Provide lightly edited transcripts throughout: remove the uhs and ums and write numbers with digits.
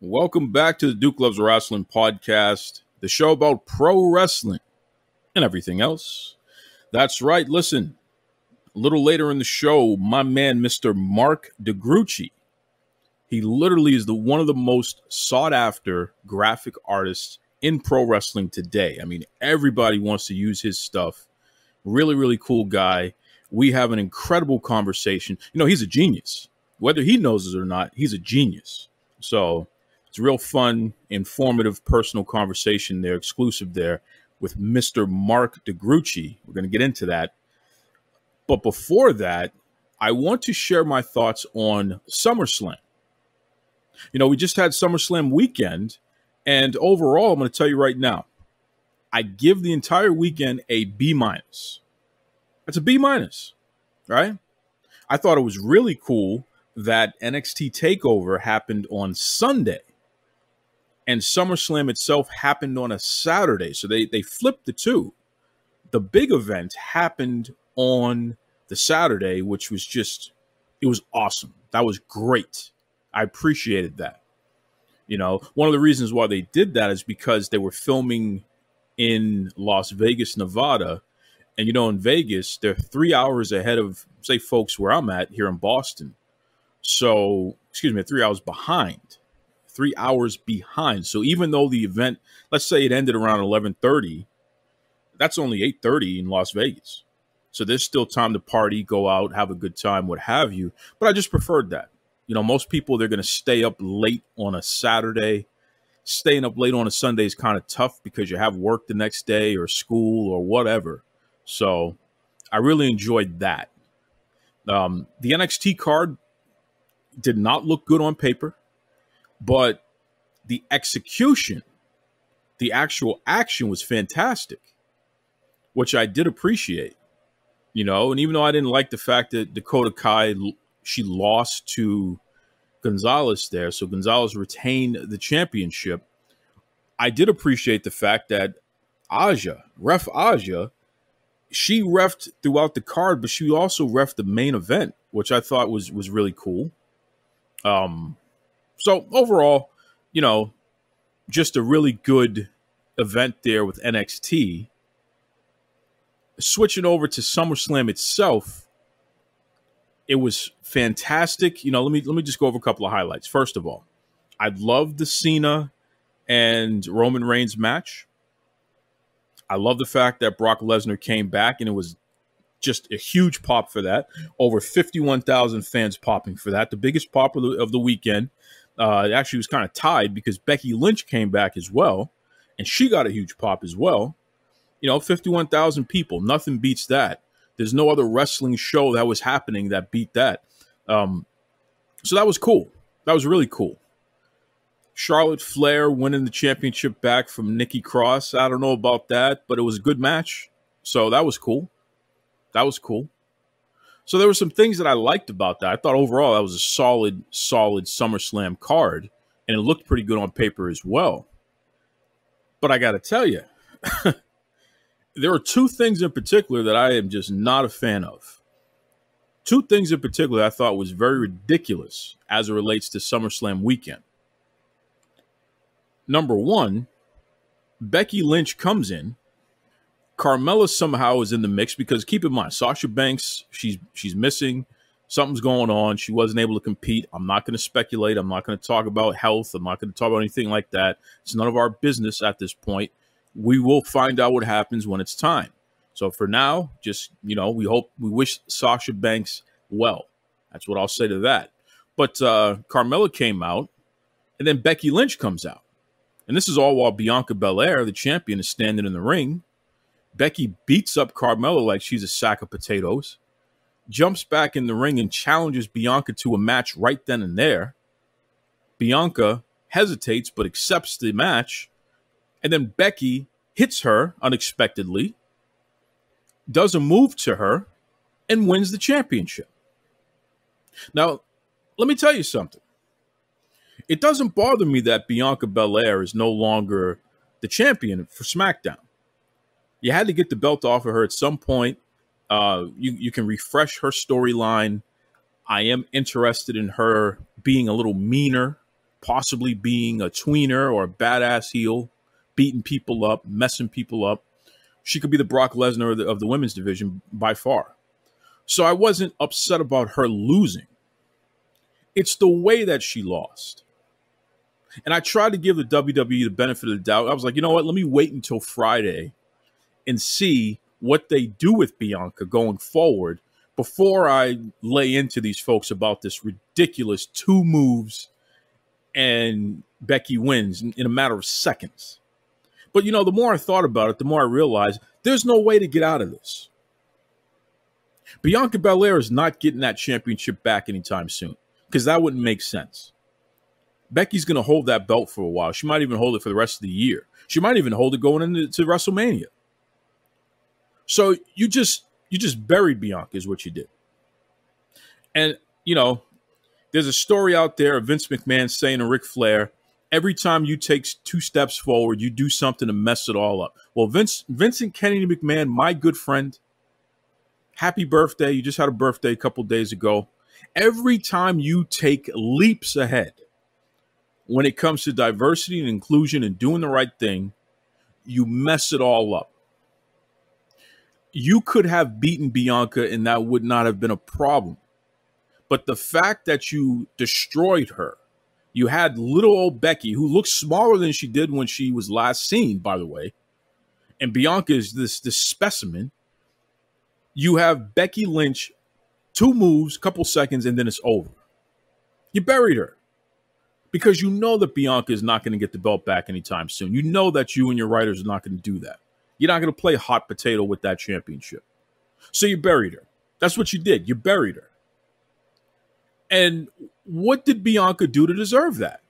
Welcome back to the Duke Loves Rasslin podcast, the show about pro wrestling and everything else. That's right. Listen, a little later in the show, my man, Mr. Mark DeGruchy, he literally is one of the most sought after graphic artists in pro wrestling today. I mean, everybody wants to use his stuff. Really, really cool guy. We have an incredible conversation. You know, he's a genius. Whether he knows it or not, he's a genius. So it's a real fun, informative, personal conversation there, exclusive there with Mr. Mark DeGruchy. We're going to get into that. But before that, I want to share my thoughts on Summerslam. You know, we just had Summerslam Weekend, and overall, I'm going to tell you right now, I give the entire weekend a B-. That's a B-, right? I thought it was really cool that NXT TakeOver happened on Sunday. And SummerSlam itself happened on a Saturday. So they flipped the two. The big event happened on the Saturday, which was it was awesome. That was great. I appreciated that. You know, one of the reasons why they did that is because they were filming in Las Vegas, Nevada. And, you know, in Vegas, they're 3 hours ahead of, say, folks where I'm at here in Boston. So, 3 hours behind. 3 hours behind. So even though the event, let's say it ended around 11:30, that's only 8:30 in Las Vegas. So there's still time to party, go out, have a good time, what have you. But I just preferred that. You know, most people, they're going to stay up late on a Saturday. Staying up late on a Sunday is kind of tough because you have work the next day or school or whatever. So I really enjoyed that. The NXT card did not look good on paper. But the execution, the actual action was fantastic, which I did appreciate, you know. And even though I didn't like the fact that Dakota Kai, she lost to Gonzalez there, so Gonzalez retained the championship, I did appreciate the fact that Ref Aja, she reffed throughout the card, but she also reffed the main event, which I thought was really cool. So overall, you know, just a really good event there with NXT. Switching over to SummerSlam itself, it was fantastic. You know, let me just go over a couple of highlights. First of all, I loved the Cena and Roman Reigns match. I love the fact that Brock Lesnar came back, and it was just a huge pop for that. Over 51,000 fans popping for that. The biggest pop of the weekend. It actually was kind of tied because Becky Lynch came back as well, and she got a huge pop as well. You know, 51,000 people. Nothing beats that. There's no other wrestling show that was happening that beat that. So that was cool. That was really cool. Charlotte Flair winning the championship back from Nikki Cross. I don't know about that, but it was a good match. So that was cool. That was cool. So there were some things that I liked about that. I thought overall that was a solid SummerSlam card, and it looked pretty good on paper as well. But I got to tell you, there are two things in particular that I am just not a fan of. Two things in particular I thought was very ridiculous as it relates to SummerSlam Weekend. Number one, Becky Lynch comes in. Carmella somehow is in the mix because keep in mind, Sasha Banks, she's missing. Something's going on. She wasn't able to compete. I'm not going to speculate. I'm not going to talk about health. I'm not going to talk about anything like that. It's none of our business at this point. We will find out what happens when it's time. So for now, just, you know, we wish Sasha Banks well. That's what I'll say to that. But Carmella came out, and then Becky Lynch comes out. And this is all while Bianca Belair, the champion, is standing in the ring. Becky beats up Carmella like she's a sack of potatoes, jumps back in the ring and challenges Bianca to a match right then and there. Bianca hesitates but accepts the match, and then Becky hits her unexpectedly, does a move to her, and wins the championship. Now, let me tell you something. It doesn't bother me that Bianca Belair is no longer the champion for SmackDown. You had to get the belt off of her at some point. You can refresh her storyline. I am interested in her being a little meaner, possibly being a tweener or a badass heel, beating people up, messing people up. She could be the Brock Lesnar of the women's division by far. So I wasn't upset about her losing. It's the way that she lost. And I tried to give the WWE the benefit of the doubt. I was like, you know what? Let me wait until Friday and see what they do with Bianca going forward before I lay into these folks about this ridiculous 2 moves and Becky wins in a matter of seconds. But, the more I thought about it, the more I realized there's no way to get out of this. Bianca Belair is not getting that championship back anytime soon because that wouldn't make sense. Becky's going to hold that belt for a while. She might even hold it for the rest of the year. She might even hold it going into WrestleMania. So you just buried Bianca is what you did. And, there's a story out there of Vince McMahon saying to Ric Flair, every time you take 2 steps forward, you do something to mess it all up. Well, Vincent Kennedy McMahon, my good friend, happy birthday. You just had a birthday a couple days ago. Every time you take leaps ahead when it comes to diversity and inclusion and doing the right thing, you mess it all up. You could have beaten Bianca and that would not have been a problem. But the fact that you destroyed her, you had little old Becky, who looks smaller than she did when she was last seen, by the way, and Bianca is this specimen. You have Becky Lynch, 2 moves, couple seconds, and then it's over. You buried her because you know that Bianca is not going to get the belt back anytime soon. You know that you and your writers are not going to do that. You're not going to play hot potato with that championship. So you buried her. That's what you did. You buried her. And what did Bianca do to deserve that?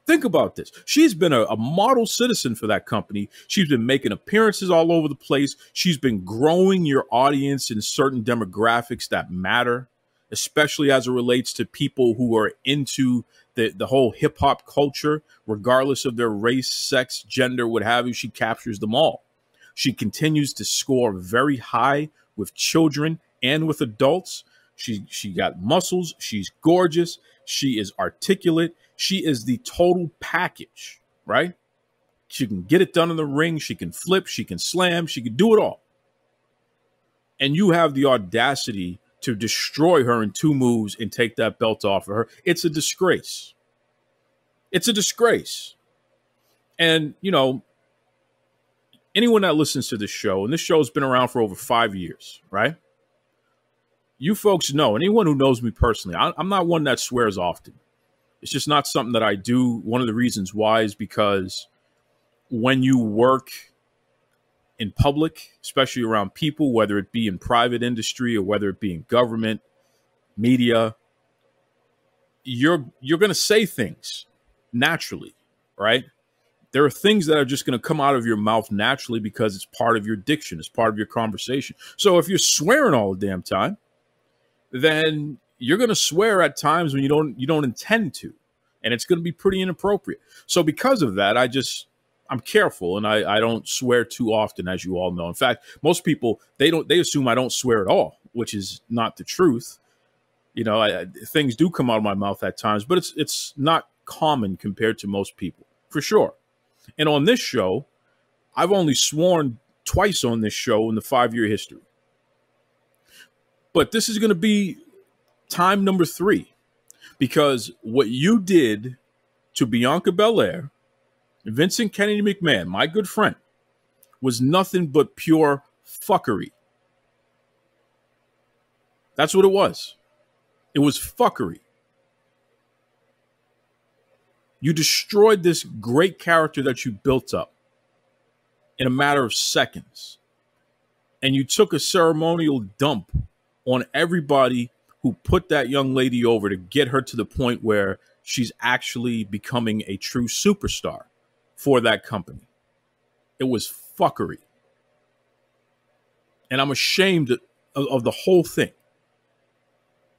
Think about this. She's been a model citizen for that company. She's been making appearances all over the place. She's been growing your audience in certain demographics that matter, especially as it relates to people who are into the whole hip hop culture, regardless of their race, sex, gender, what have you. She captures them all. She continues to score very high with children and with adults. She got muscles. She's gorgeous. She is articulate. She is the total package, right? She can get it done in the ring. She can flip. She can slam. She can do it all. And you have the audacity to destroy her in 2 moves and take that belt off of her. It's a disgrace. It's a disgrace. And, anyone that listens to this show, and this show has been around for over 5 years, right? You folks know, anyone who knows me personally, I'm not one that swears often. It's just not something that I do. One of the reasons why is because when you work in public, especially around people, whether it be in private industry or whether it be in government, media, you're going to say things naturally, right? There are things that are just going to come out of your mouth naturally because it's part of your diction. It's part of your conversation. So if you're swearing all the damn time, then you're going to swear at times when you don't intend to, and it's going to be pretty inappropriate. So because of that, I'm careful and I don't swear too often, as you all know. In fact, most people, they assume I don't swear at all, which is not the truth. Things do come out of my mouth at times, but it's not common compared to most people, for sure. And on this show, I've only sworn twice on this show in the 5-year history. But this is going to be time number 3, because what you did to Bianca Belair, Vincent Kennedy McMahon, my good friend, was nothing but pure fuckery. That's what it was. It was fuckery. You destroyed this great character that you built up in a matter of seconds. And you took a ceremonial dump on everybody who put that young lady over to get her to the point where she's actually becoming a true superstar for that company. It was fuckery. And I'm ashamed of the whole thing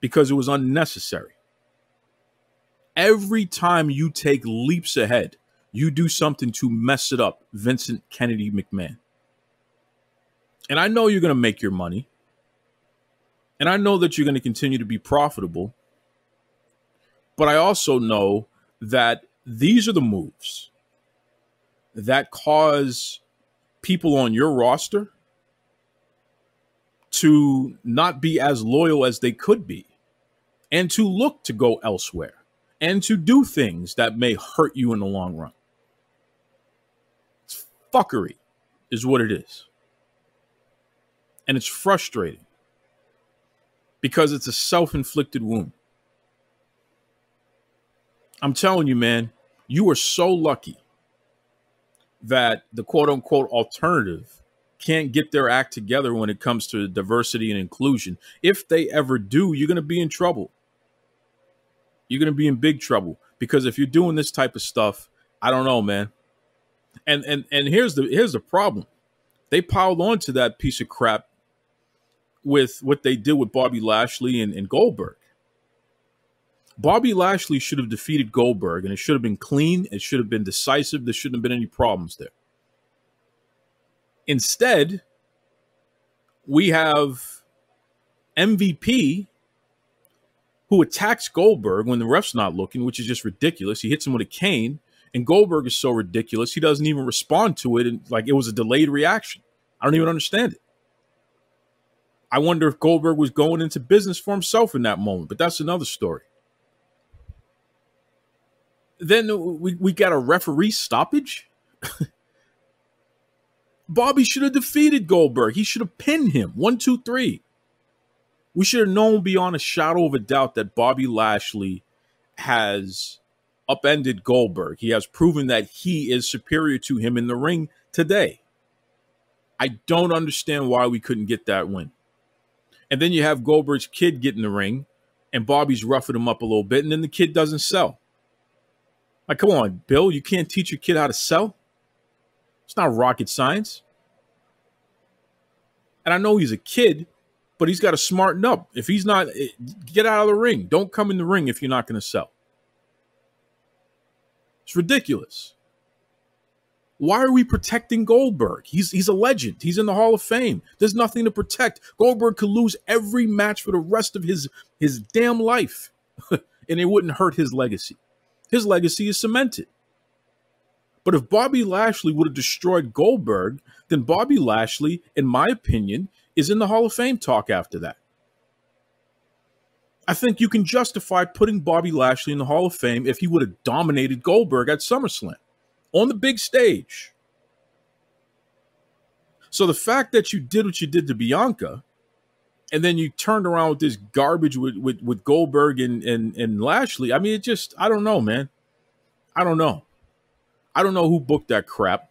because it was unnecessary. Every time you take leaps ahead, you do something to mess it up, Vincent Kennedy McMahon. And I know you're going to make your money. And I know that you're going to continue to be profitable. But I also know that these are the moves that cause people on your roster to not be as loyal as they could be and to look to go elsewhere and to do things that may hurt you in the long run. It's fuckery is what it is. And it's frustrating because it's a self-inflicted wound. I'm telling you, man, you are so lucky that the quote-unquote alternative can't get their act together when it comes to diversity and inclusion. If they ever do, you're going to be in trouble. You're going to be in big trouble, because if you're doing this type of stuff, I don't know, man. And here's the problem. They piled onto that piece of crap with what they did with Bobby Lashley and Goldberg. Bobby Lashley should have defeated Goldberg, and it should have been clean. It should have been decisive. There shouldn't have been any problems there. Instead, we have MVP who attacks Goldberg when the ref's not looking, which is just ridiculous. He hits him with a cane, and Goldberg is so ridiculous, he doesn't even respond to it, and like it was a delayed reaction. I don't even understand it. I wonder if Goldberg was going into business for himself in that moment, but that's another story. Then we got a referee stoppage. Bobby should have defeated Goldberg. He should have pinned him. 1, 2, 3. We should have known beyond a shadow of a doubt that Bobby Lashley has upended Goldberg. He has proven that he is superior to him in the ring today. I don't understand why we couldn't get that win. And then you have Goldberg's kid get in the ring, and Bobby's roughing him up a little bit, and then the kid doesn't sell. Like, come on, Bill, you can't teach your kid how to sell? It's not rocket science. And I know he's a kid, but he's got to smarten up. If he's not, get out of the ring. Don't come in the ring if you're not going to sell. It's ridiculous. Why are we protecting Goldberg? He's a legend. He's in the Hall of Fame. There's nothing to protect. Goldberg could lose every match for the rest of his damn life, and it wouldn't hurt his legacy. His legacy is cemented. But if Bobby Lashley would have destroyed Goldberg, then Bobby Lashley, in my opinion, is in the Hall of Fame talk after that. I think you can justify putting Bobby Lashley in the Hall of Fame if he would have dominated Goldberg at SummerSlam on the big stage. So the fact that you did what you did to Bianca, and then you turned around with this garbage with Goldberg and Lashley, I mean, it just, I don't know, man. I don't know. I don't know who booked that crap,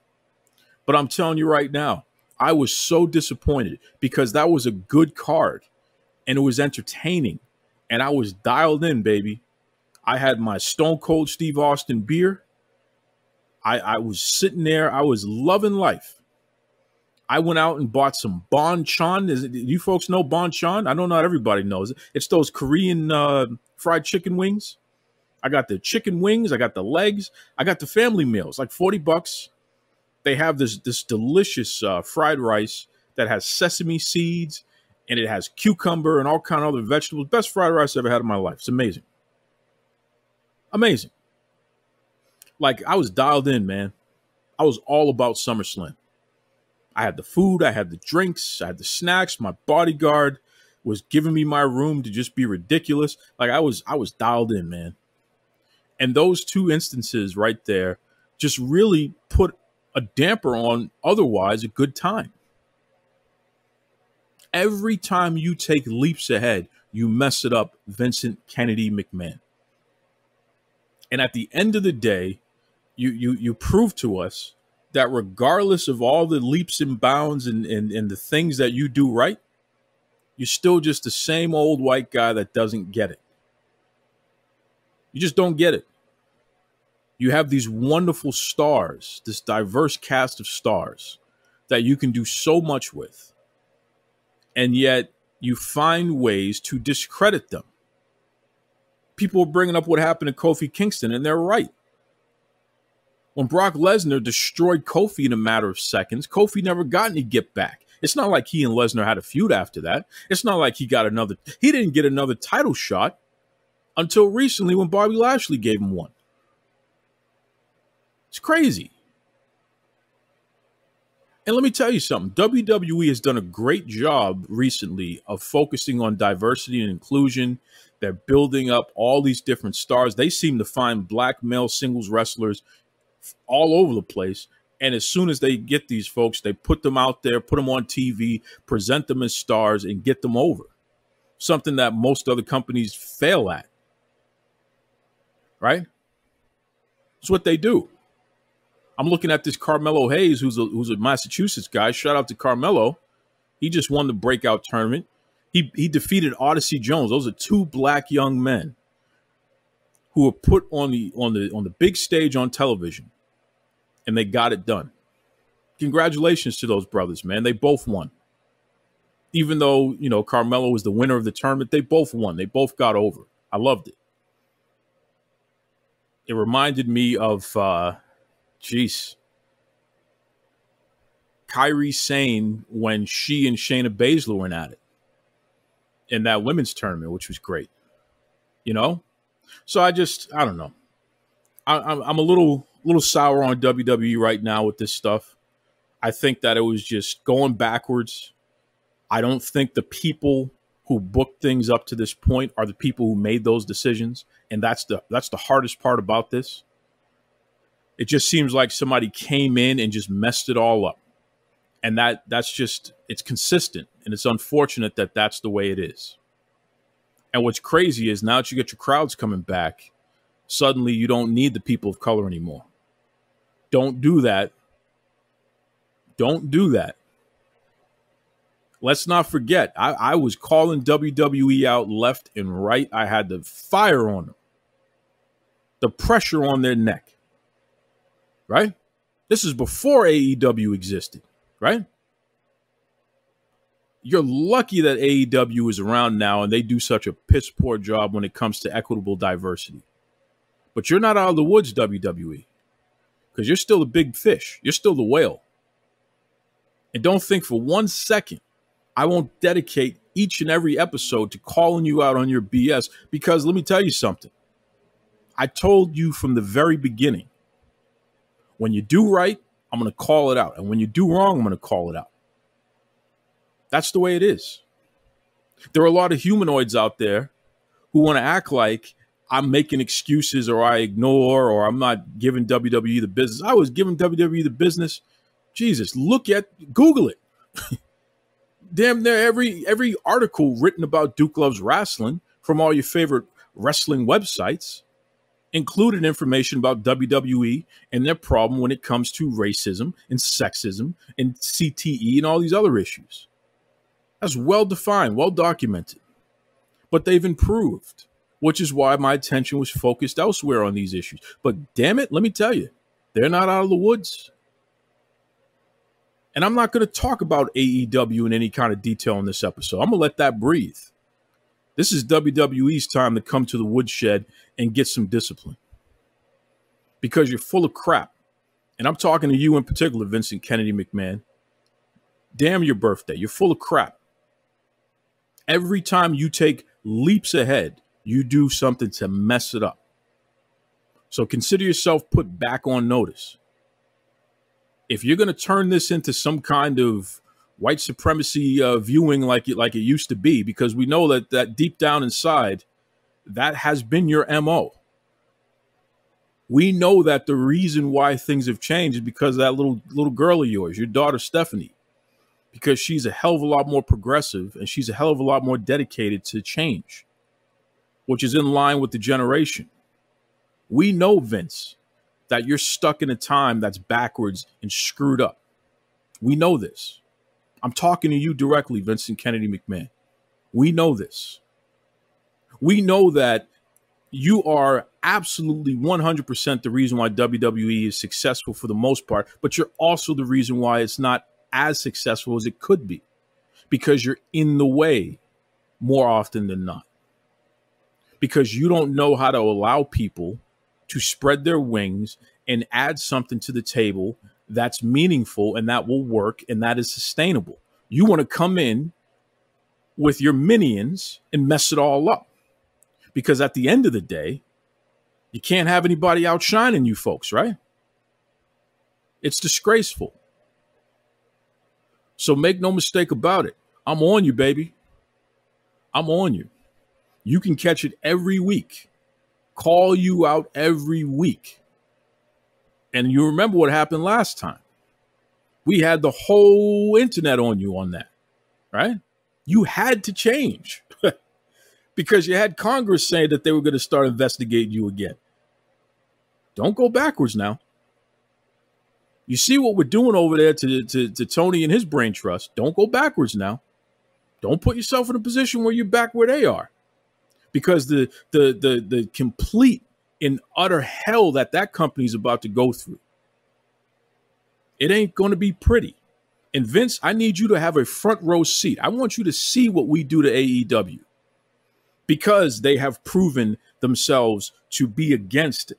but I'm telling you right now, I was so disappointed because that was a good card and it was entertaining and I was dialed in, baby. I had my Stone Cold Steve Austin beer. I was sitting there. I was loving life. I went out and bought some banchan. You folks know banchan? I know not everybody knows it. It's those Korean fried chicken wings. I got the chicken wings. I got the legs. I got the family meals, like $40. They have this delicious fried rice that has sesame seeds and it has cucumber and all kind of other vegetables. Best fried rice I ever had in my life. It's amazing. Amazing. Like, I was dialed in, man. I was all about SummerSlam. I had the food. I had the drinks. I had the snacks. My bodyguard was giving me my room to just be ridiculous. Like, I was dialed in, man. And those two instances right there just really put a damper on otherwise a good time. Every time you take leaps ahead, you mess it up, Vincent Kennedy McMahon. And at the end of the day, you prove to us that regardless of all the leaps and bounds and the things that you do right, you're still just the same old white guy that doesn't get it. You just don't get it. You have these wonderful stars, this diverse cast of stars that you can do so much with. And yet you find ways to discredit them. People are bringing up what happened to Kofi Kingston, and they're right. When Brock Lesnar destroyed Kofi in a matter of seconds, Kofi never got any get back. It's not like he and Lesnar had a feud after that. It's not like he didn't get another title shot until recently when Bobby Lashley gave him one. It's crazy. And let me tell you something. WWE has done a great job recently of focusing on diversity and inclusion. They're building up all these different stars. They seem to find black male singles wrestlers all over the place. And as soon as they get these folks, they put them out there, put them on TV, present them as stars, and get them over. Something that most other companies fail at. Right? It's what they do. I'm looking at this Carmelo Hayes, who's a Massachusetts guy. Shout out to Carmelo. He just won the breakout tournament. He defeated Odyssey Jones. Those are two black young men who were put on the big stage on television, and they got it done. Congratulations to those brothers, man. They both won. Even though, Carmelo was the winner of the tournament, they both won. They both got over. I loved it. It reminded me of Kairi Sane when she and Shayna Baszler went at it in that women's tournament, which was great. So I don't know. I'm a little sour on WWE right now with this stuff. I think that it was just going backwards. I don't think the people who booked things up to this point are the people who made those decisions, and that's the hardest part about this. It just seems like somebody came in and just messed it all up. And that's just, it's consistent. And it's unfortunate that that's the way it is. And what's crazy is now that you get your crowds coming back, suddenly you don't need the people of color anymore. Don't do that. Don't do that. Let's not forget, I was calling WWE out left and right. I had the fire on them. The pressure on their neck. Right? This is before AEW existed, right? You're lucky that AEW is around now and they do such a piss poor job when it comes to equitable diversity. But you're not out of the woods, WWE, because you're still a big fish. You're still the whale. And don't think for 1 second I won't dedicate each and every episode to calling you out on your BS, because let me tell you something. I told you from the very beginning, when you do right, I'm going to call it out. And when you do wrong, I'm going to call it out. That's the way it is. There are a lot of humanoids out there who want to act like I'm making excuses or I ignore or I'm not giving WWE the business. I was giving WWE the business. Jesus, Google it. Damn near every article written about Duke Loves Rasslin from all your favorite wrestling websites included information about WWE and their problem when it comes to racism and sexism and CTE and all these other issues. That's well defined, well documented. But they've improved, which is why my attention was focused elsewhere on these issues. But damn it, let me tell you, they're not out of the woods. And I'm not going to talk about AEW in any kind of detail in this episode. I'm going to let that breathe. This is WWE's time to come to the woodshed and get some discipline. Because you're full of crap. And I'm talking to you in particular, Vincent Kennedy McMahon. Damn your birthday. You're full of crap. Every time you take leaps ahead, you do something to mess it up. So consider yourself put back on notice. If you're going to turn this into some kind of white supremacy viewing like it used to be, because we know that deep down inside, that has been your MO. We know that the reason why things have changed is because of that little girl of yours, your daughter Stephanie, because she's a hell of a lot more progressive and she's a hell of a lot more dedicated to change, which is in line with the generation. We know, Vince, that you're stuck in a time that's backwards and screwed up. We know this. I'm talking to you directly, Vincent Kennedy McMahon. We know this. We know that you are absolutely 100% the reason why WWE is successful for the most part, but you're also the reason why it's not as successful as it could be, because you're in the way more often than not. Because you don't know how to allow people to spread their wings and add something to the table that's meaningful and that will work and that is sustainable. You want to come in with your minions and mess it all up. Because at the end of the day, you can't have anybody outshining you folks, right? It's disgraceful. So make no mistake about it. I'm on you, baby. I'm on you. You can catch it every week. Call you out every week. And you remember what happened last time. We had the whole internet on you on that, right? You had to change because you had Congress saying that they were going to start investigating you again. Don't go backwards now. You see what we're doing over there to Tony and his brain trust. Don't go backwards now. Don't put yourself in a position where you're back where they are. Because the complete and utter hell that company's about to go through, it ain't going to be pretty. And Vince, I need you to have a front row seat. I want you to see what we do to AEW, because they have proven themselves to be against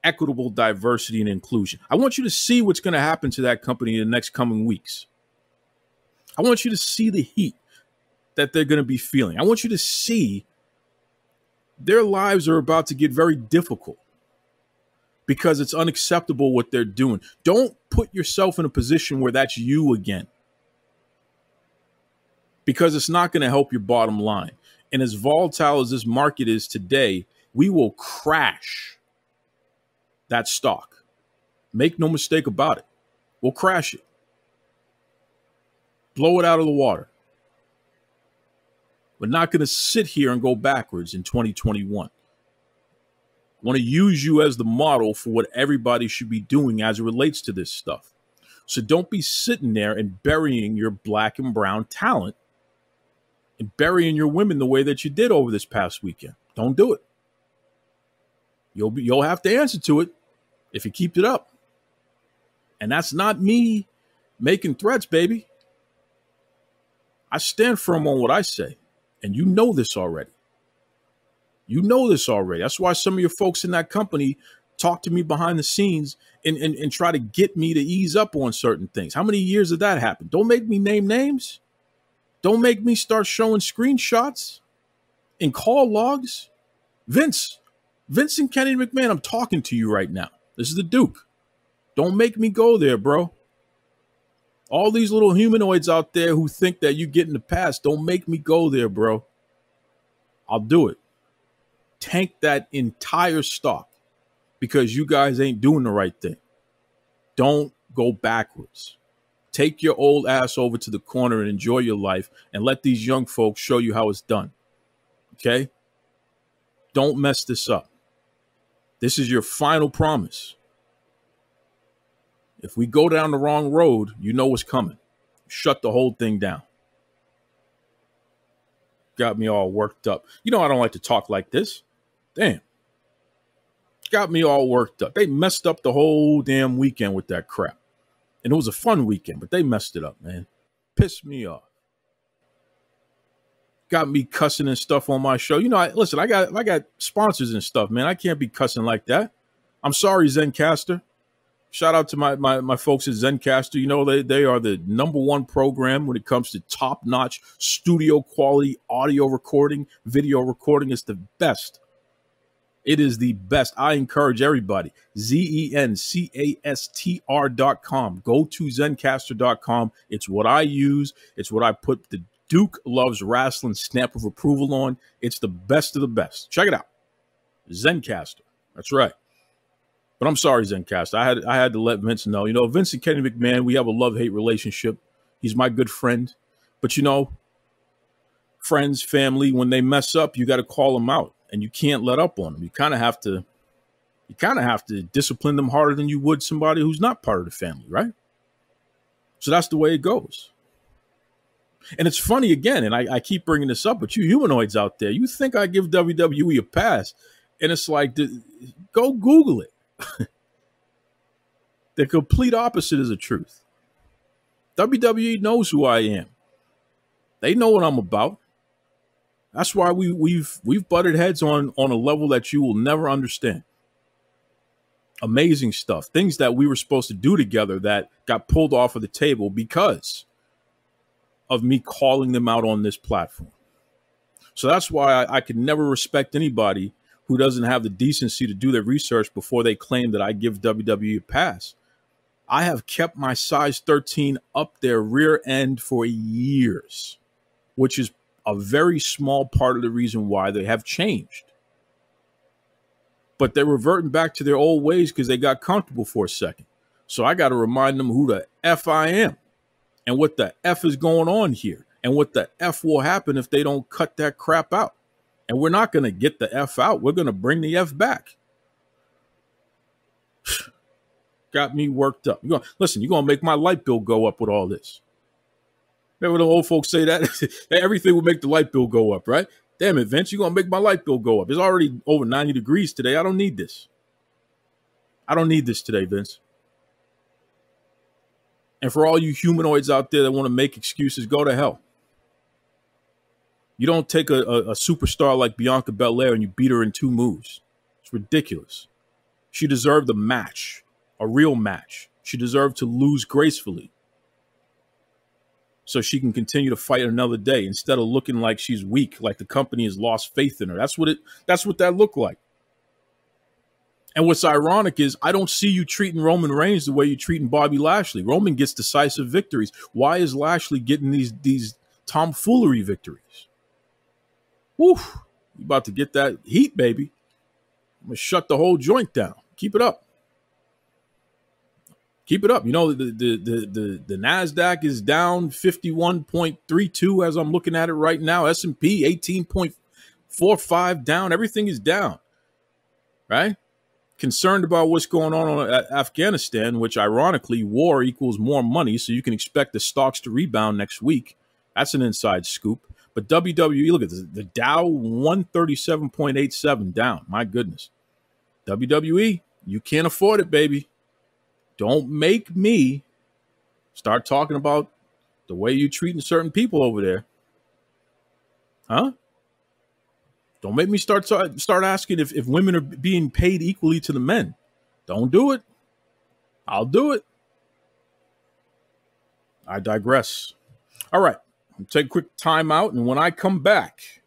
equitable diversity and inclusion. I want you to see what's going to happen to that company in the next coming weeks. I want you to see the heat that they're going to be feeling. I want you to see their lives are about to get very difficult because it's unacceptable what they're doing. Don't put yourself in a position where that's you again, because it's not going to help your bottom line. And as volatile as this market is today, we will crash that stock. Make no mistake about it. We'll crash it. Blow it out of the water. We're not going to sit here and go backwards in 2021. I want to use you as the model for what everybody should be doing as it relates to this stuff. So don't be sitting there and burying your black and brown talent and burying your women the way that you did over this past weekend. Don't do it. You'll have to answer to it if you keep it up. And that's not me making threats, baby. I stand firm on what I say. And you know this already. You know this already. That's why some of your folks in that company talk to me behind the scenes and try to get me to ease up on certain things. How many years did that happen? Don't make me name names. Don't make me start showing screenshots and call logs. Vincent Kennedy McMahon, I'm talking to you right now. This is the Duke. Don't make me go there, bro. All these little humanoids out there who think that you get in the past, don't make me go there, bro. I'll do it. Tank that entire stock because you guys ain't doing the right thing. Don't go backwards. Take your old ass over to the corner and enjoy your life and let these young folks show you how it's done. Okay? Don't mess this up. This is your final promise. If we go down the wrong road, you know what's coming. Shut the whole thing down. Got me all worked up. You know I don't like to talk like this. Damn. Got me all worked up. They messed up the whole damn weekend with that crap. And it was a fun weekend, but they messed it up, man. Pissed me off. Got me cussing and stuff on my show. You know, listen, I got sponsors and stuff, man. I can't be cussing like that. I'm sorry, Zencaster. Shout out to my folks at Zencaster. You know, they are the #1 program when it comes to top-notch studio quality audio recording, video recording. It's the best. It is the best. I encourage everybody. ZENCASTR.com. Go to Zencaster.com. It's what I use. It's what I put the Duke Loves Rasslin stamp of approval on. It's the best of the best. Check it out. Zencaster. That's right. But I'm sorry, Zencaster. I had to let Vince know. You know, Vincent Kennedy McMahon, we have a love-hate relationship. He's my good friend. But, you know, friends, family, when they mess up, you got to call them out. And you can't let up on them. You kind of have to discipline them harder than you would somebody who's not part of the family, right? So that's the way it goes. And it's funny again, and I keep bringing this up, but you humanoids out there, you think I give WWE a pass. And it's like, go Google it. The complete opposite is the truth. WWE knows who I am. They know what I'm about. That's why we've butted heads on a level that you will never understand. Amazing stuff. Things that we were supposed to do together that got pulled off of the table because of me calling them out on this platform. So that's why I could never respect anybody who doesn't have the decency to do their research before they claim that I give WWE a pass. I have kept my size 13 up their rear end for years, which is a very small part of the reason why they have changed. But they're reverting back to their old ways because they got comfortable for a second. So I got to remind them who the F I am and what the F is going on here and what the F will happen if they don't cut that crap out. And we're not going to get the F out. We're going to bring the F back. Got me worked up. Listen, you're going to make my light bill go up with all this. Remember the old folks say that? Everything will make the light bill go up, right? Damn it, Vince, you're going to make my light bill go up. It's already over 90 degrees today. I don't need this. I don't need this today, Vince. And for all you humanoids out there that want to make excuses, go to hell. You don't take a superstar like Bianca Belair and you beat her in 2 moves. It's ridiculous. She deserved a match, a real match. She deserved to lose gracefully so she can continue to fight another day instead of looking like she's weak, like the company has lost faith in her. That's what that looked like. And what's ironic is I don't see you treating Roman Reigns the way you're treating Bobby Lashley. Roman gets decisive victories. Why is Lashley getting these tomfoolery victories? Woo, you about to get that heat, baby. I'm going to shut the whole joint down. Keep it up. Keep it up. You know, the NASDAQ is down 51.32 as I'm looking at it right now. S&P 18.45 down. Everything is down, right? Concerned about what's going on Afghanistan, which ironically, war equals more money, so you can expect the stocks to rebound next week. That's an inside scoop. But WWE, look at this, the Dow 137.87 down. My goodness. WWE, you can't afford it, baby. Don't make me start talking about the way you're treating certain people over there. Huh? Don't make me start asking if women are being paid equally to the men. Don't do it. I'll do it. I digress. All right. I'll take a quick time out, and when I come back,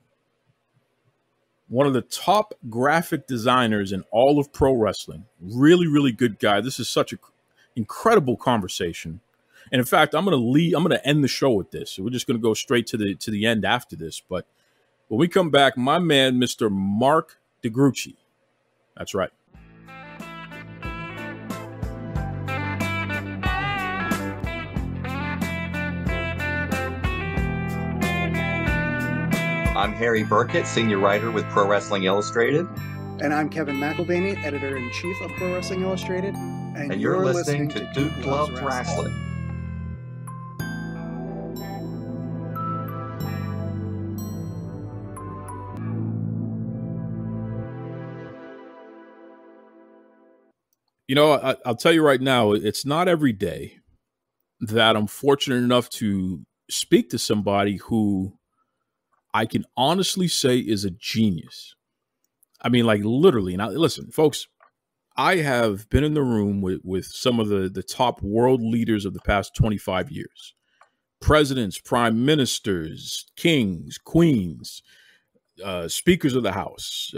one of the top graphic designers in all of pro wrestling, really, really good guy. This is such an incredible conversation. And in fact, I'm going to end the show with this. So we're just going to go straight to the end after this. But when we come back, my man, Mr. Mark Gruchy. That's right. I'm Harry Burkett, senior writer with Pro Wrestling Illustrated. And I'm Kevin McElvaney, editor-in-chief of Pro Wrestling Illustrated. And you're listening to Duke Loves Rasslin. You know, I'll tell you right now, it's not every day that I'm fortunate enough to speak to somebody who I can honestly say is a genius. I mean, like literally. Now, listen, folks, I have been in the room with some of the top world leaders of the past 25 years. Presidents, prime ministers, kings, queens, speakers of the House,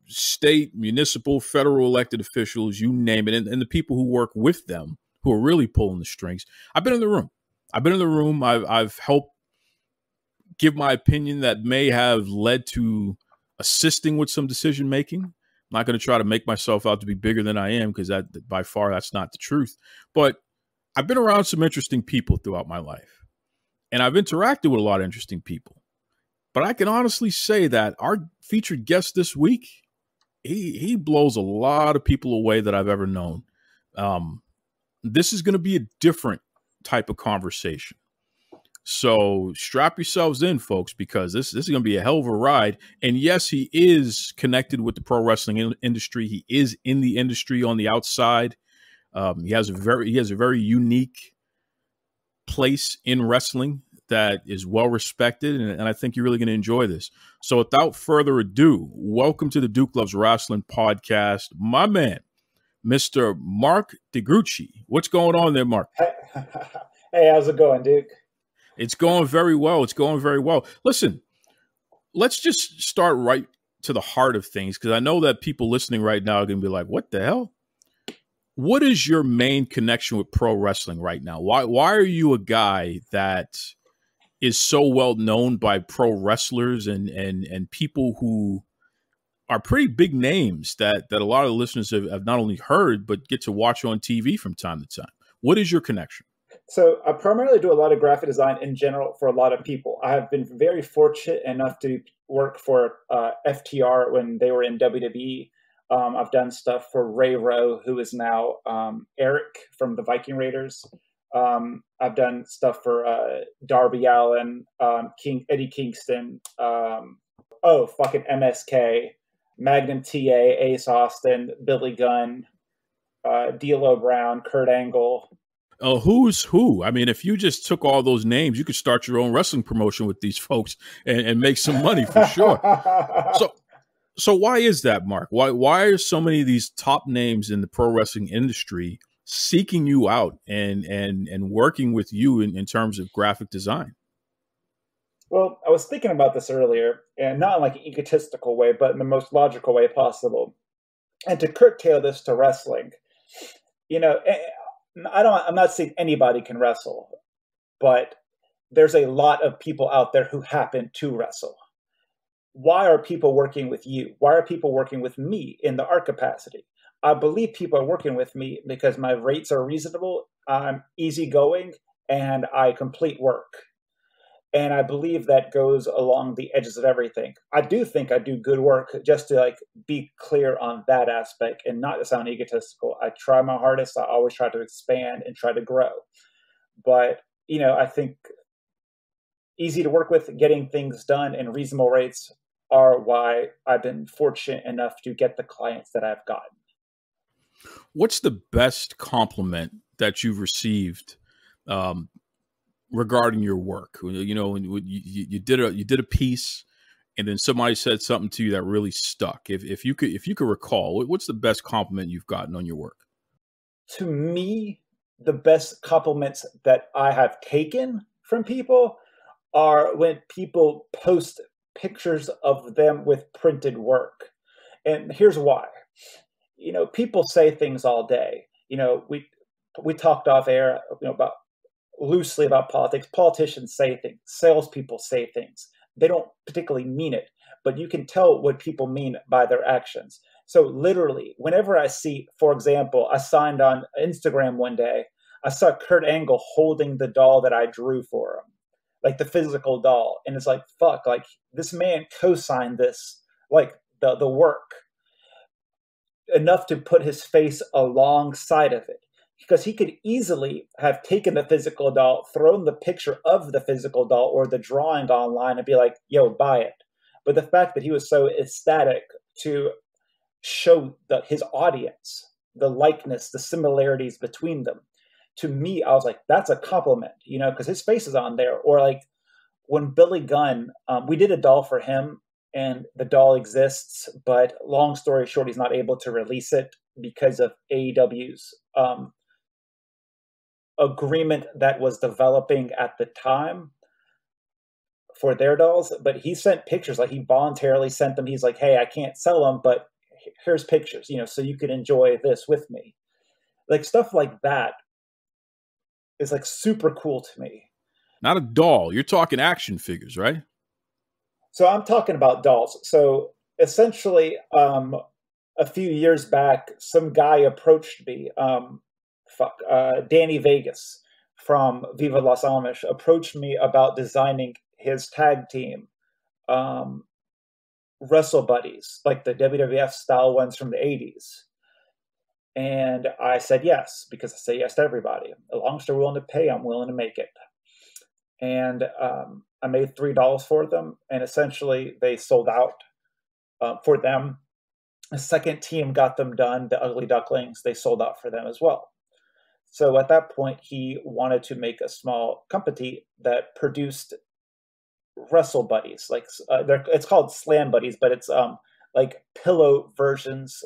state, municipal, federal elected officials, you name it, and the people who work with them who are really pulling the strings. I've been in the room. I've helped give my opinion that may have led to assisting with some decision making. I'm not going to try to make myself out to be bigger than I am, because that by far that's not the truth. But I've been around some interesting people throughout my life, and I've interacted with a lot of interesting people. But I can honestly say that our featured guest this week, he blows a lot of people away that I've ever known. This is going to be a different type of conversation. So strap yourselves in, folks, because this is going to be a hell of a ride. And yes, he is connected with the pro wrestling industry. He is in the industry on the outside. He has a very unique place in wrestling that is well respected, and I think you're really going to enjoy this. So without further ado, welcome to the Duke Loves Rasslin podcast, my man, Mr. Mark Gruchy. What's going on there, Mark? Hey, how's it going, Duke? It's going very well. Listen, let's just start right to the heart of things, because I know that people listening right now are going to be like, what the hell? What is your main connection with pro wrestling right now? Why are you a guy that is so well known by pro wrestlers and people who are pretty big names that a lot of the listeners have not only heard, but get to watch on TV from time to time? What is your connection? So I primarily do a lot of graphic design in general for a lot of people. I have been very fortunate enough to work for FTR when they were in WWE. I've done stuff for Ray Rowe, who is now Eric from the Viking Raiders. I've done stuff for Darby Allin, Eddie Kingston, fucking MSK, Magnum TA, Ace Austin, Billy Gunn, D'Lo Brown, Kurt Angle. Who's who? I mean, if you just took all those names, you could start your own wrestling promotion with these folks and make some money for sure. So why is that, Mark? Why are so many of these top names in the pro wrestling industry seeking you out and working with you in terms of graphic design? Well, I was thinking about this earlier, and not in like an egotistical way, but in the most logical way possible. And to curtail this to wrestling, I'm not saying anybody can wrestle, but there's a lot of people out there who happen to wrestle. Why are people working with you? Why are people working with me in the art capacity? I believe people are working with me because my rates are reasonable, I'm easygoing, and I complete work. And I believe that goes along the edges of everything. I do think I do good work, just to be clear on that aspect and not to sound egotistical. I try my hardest. I always try to expand and try to grow. But, I think easy to work with, getting things done, and reasonable rates are why I've been fortunate enough to get the clients that I've gotten. What's the best compliment that you've received regarding your work? You did a piece, and then somebody said something to you that really stuck. If you could recall, what's the best compliment you've gotten on your work? To me, the best compliments that I have taken from people are when people post pictures of them with printed work. And here's why. People say things all day. We talked off air, about loosely about politics. Politicians say things. Salespeople say things. They don't particularly mean it, but you can tell what people mean by their actions. So literally, whenever I see, for example, I signed on Instagram one day, I saw Kurt Angle holding the doll that I drew for him, like the physical doll. And it's like, fuck, this man co-signed this, the work, enough to put his face alongside of it. Because he could easily have taken the physical doll, thrown the picture of the physical doll or the drawing online and be like, yo, buy it. But the fact that he was so ecstatic to show his audience the likeness, the similarities between them, to me, I was like, that's a compliment, because his face is on there. Or when Billy Gunn, we did a doll for him, and the doll exists, but long story short, he's not able to release it because of AEW's agreement that was developing at the time for their dolls. But he sent pictures, he voluntarily sent them. He's like, hey, I can't sell them, but here's pictures, so you can enjoy this with me. Stuff like that is super cool to me. Not a doll. You're talking action figures, right? So I'm talking about dolls. So essentially, a few years back, some guy approached me, Danny Vegas from Viva Las Amish approached me about designing his tag team, Wrestle Buddies, like the WWF style ones from the 80s. And I said yes, because I say yes to everybody. As long as they're willing to pay, I'm willing to make it. And I made $3 for them, and essentially they sold out for them. A second team got them done, the Ugly Ducklings. They sold out for them as well. So at that point, he wanted to make a small company that produced Wrestle Buddies. It's called Slam Buddies, but it's pillow versions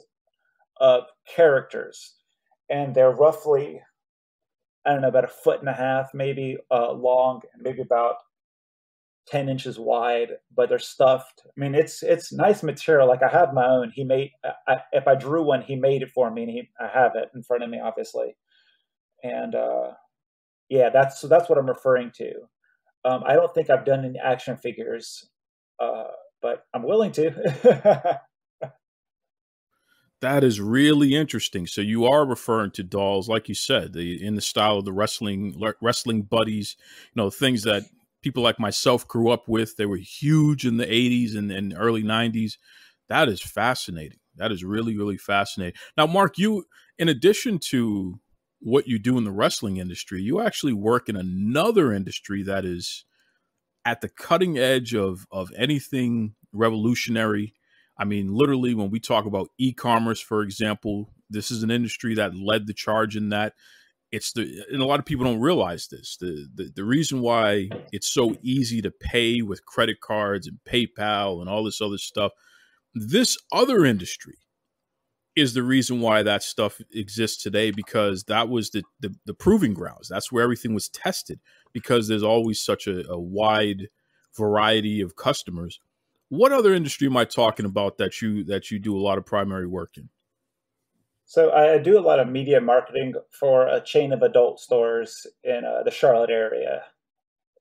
of characters. And they're roughly, I don't know, about 1.5 feet maybe long, and maybe about 10 inches wide, but they're stuffed. I mean, it's nice material. Like I have my own. He made. If I drew one, he made it for me, and I have it in front of me, obviously. And yeah, that's what I'm referring to. I don't think I've done any action figures, but I'm willing to. That is really interesting. So you are referring to dolls, like you said, in the style of the wrestling buddies, things that people like myself grew up with. They were huge in the 80s and early 90s. That is fascinating. That is really, really fascinating. Now, Mark, you, in addition to what you do in the wrestling industry, you actually work in another industry that is at the cutting edge of anything revolutionary. I mean, literally, when we talk about e-commerce, for example, this is an industry that led the charge in that. And a lot of people don't realize this. The reason why it's so easy to pay with credit cards and PayPal and all this other stuff, this other industry is the reason why that stuff exists today, because that was the proving grounds. That's where everything was tested, because there's always such a wide variety of customers. What other industry am I talking about that you do a lot of primary work in? So I do a lot of media marketing for a chain of adult stores in the Charlotte area.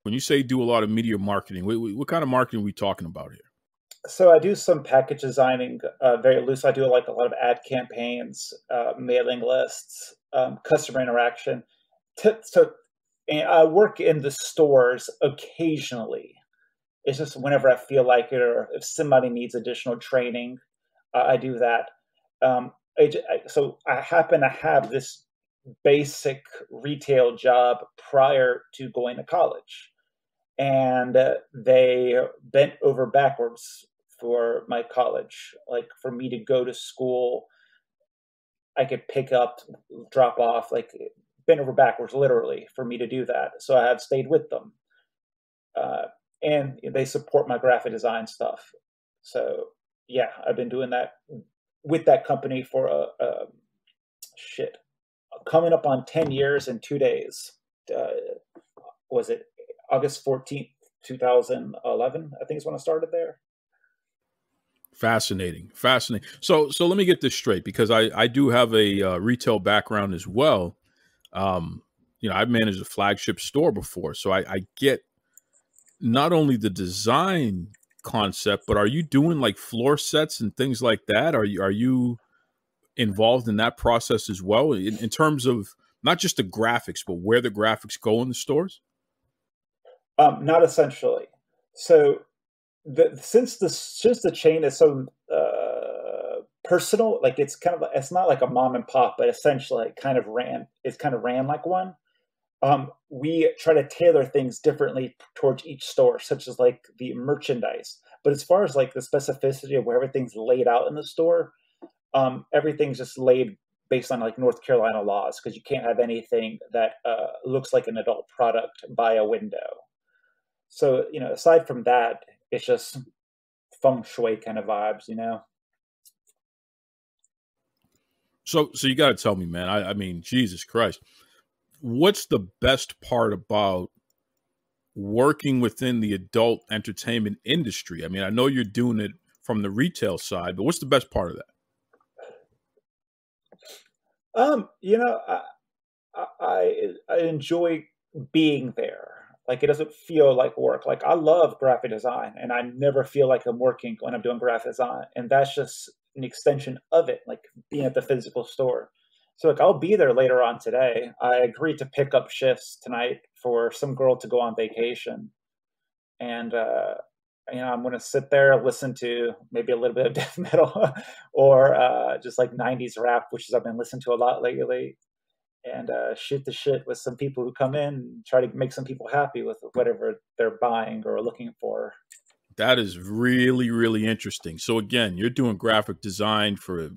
When you say do a lot of media marketing, what kind of marketing are we talking about here? So I do some package designing, very loose. I do like a lot of ad campaigns, mailing lists, customer interaction. And I work in the stores occasionally. It's just whenever I feel like it, or if somebody needs additional training, I do that. So I happen to have this basic retail job prior to going to college. And they bent over backwards for my college. Like for me to go to school, I could pick up, drop off, like bent over backwards, literally, for me to do that. So I have stayed with them. And they support my graphic design stuff. So yeah, I've been doing that with that company for coming up on 10 years and 2 days. Was it August 14th, 2011? I think is when I started there. Fascinating. So let me get this straight, because I do have a retail background as well. I've managed a flagship store before, so I get not only the design concept, but are you doing like floor sets and things like that? Are you involved in that process as well, in terms of not just the graphics, but where the graphics go in the stores? Not essentially. So since the chain is so personal, like it's not like a mom and pop, but essentially it's kind of ran like one. We try to tailor things differently towards each store, such as like the merchandise. But as far as like the specificity of where everything's laid out in the store, everything's just laid based on like North Carolina laws, because you can't have anything that looks like an adult product by a window. So, aside from that, it's just feng shui kind of vibes, So you got to tell me, man, I mean, Jesus Christ. What's the best part about working within the adult entertainment industry? I mean, I know you're doing it from the retail side, but what's the best part of that? I enjoy being there. Like, it doesn't feel like work. Like, I love graphic design, and I never feel like I'm working when I'm doing graphic design. And that's just an extension of it, like being at the physical store. So like I'll be there later on today. I agreed to pick up shifts tonight for some girl to go on vacation. And, I'm going to sit there, listen to maybe a little bit of death metal or just like 90s rap, which I've been listening to a lot lately, and shoot the shit with some people who come in and try to make some people happy with whatever they're buying or looking for. That is really, really interesting. So again, you're doing graphic design for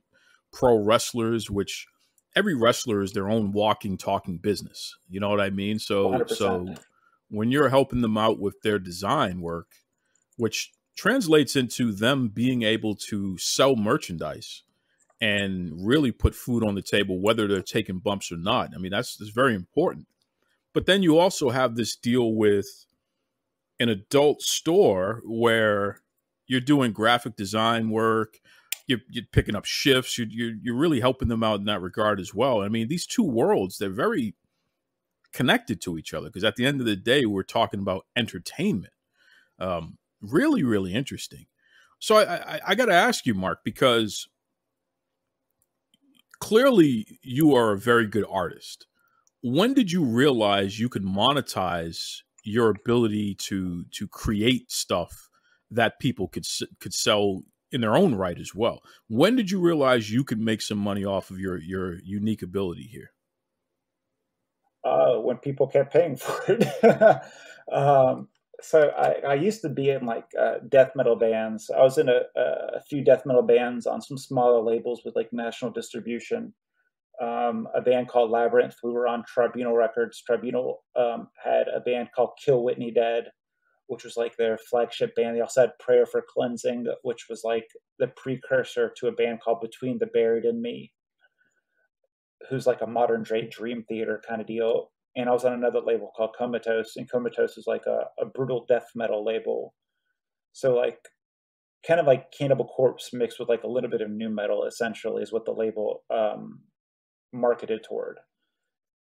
pro wrestlers, which every wrestler is their own walking, talking business. You know what I mean? So 100%. So when you're helping them out with their design work, which translates into them being able to sell merchandise and really put food on the table, whether they're taking bumps or not. I mean, that's very important. But then you also have this deal with an adult store where you're doing graphic design work, you're picking up shifts, you're really helping them out in that regard as well. I mean, these two worlds, they're very connected to each other because at the end of the day, we're talking about entertainment. Really, really interesting. So I got to ask you, Mark, because clearly you are a very good artist. When did you realize you could monetize your ability to create stuff that people could sell in their own right as well? When did you realize you could make some money off of your unique ability here? When people kept paying for it. So I used to be in like death metal bands. I was in a few death metal bands on some smaller labels with like national distribution. A band called Labyrinth. We were on Tribunal Records. Tribunal had a band called Kill Whitney Dead, which was like their flagship band. They also had Prayer for Cleansing, which was like the precursor to a band called Between the Buried and Me, who's like a modern day Dream Theater kind of deal. And I was on another label called Comatose, and Comatose is like a brutal death metal label. So like kind of like Cannibal Corpse mixed with like a little bit of new metal, essentially, is what the label marketed toward.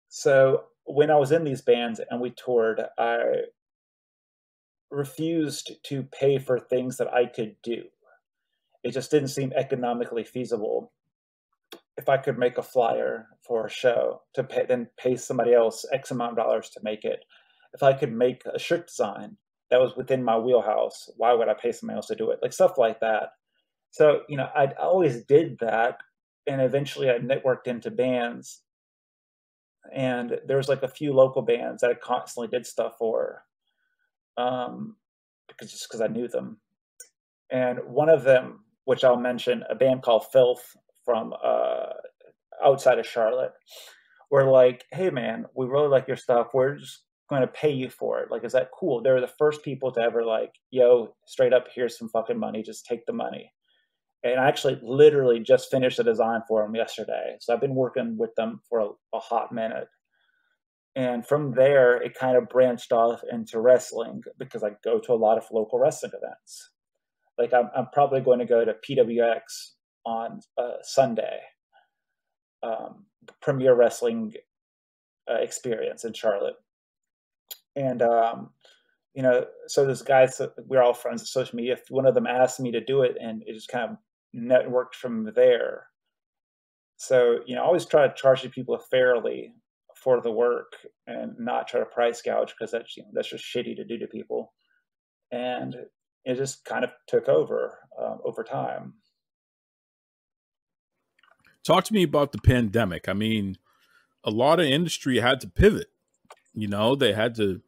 So when I was in these bands and we toured, I refused to pay for things that I could do. It just didn't seem economically feasible. If I could make a flyer for a show to pay somebody else X amount of dollars to make it. If I could make a shirt design that was within my wheelhouse, why would I pay somebody else to do it? Like stuff like that. So, I always did that. And eventually I networked into bands. And there was like a few local bands that I constantly did stuff for. Because I knew them. And one of them, which I'll mention, a band called Filth, from outside of Charlotte, were like, hey man, we really like your stuff. We're just going to pay you for it. Like, is that cool? They were the first people to ever like, yo, straight up, here's some fucking money. Just take the money. And I actually literally just finished a design for them yesterday. So I've been working with them for a hot minute. And from there, it kind of branched off into wrestling because I go to a lot of local wrestling events. Like I'm probably going to go to PWX on Sunday, premier wrestling experience in Charlotte. And, so this guy, we're all friends on social media. One of them asked me to do it, and it just kind of networked from there. So, I always try to charge people fairly for the work and not try to price gouge, because that's just shitty to do to people. And it just kind of took over time. Talk to me about the pandemic. I mean, a lot of industry had to pivot. They had to,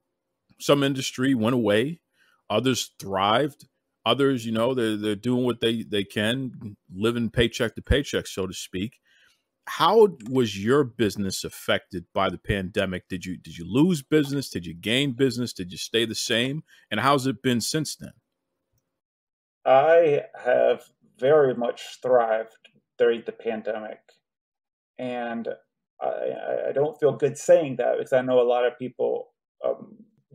some industry went away, others thrived, others, they're doing what they can, living paycheck to paycheck, so to speak. How was your business affected by the pandemic? Did you lose business? Did you gain business? Did you stay the same? And how's it been since then? I have very much thrived during the pandemic. And I don't feel good saying that, because I know a lot of people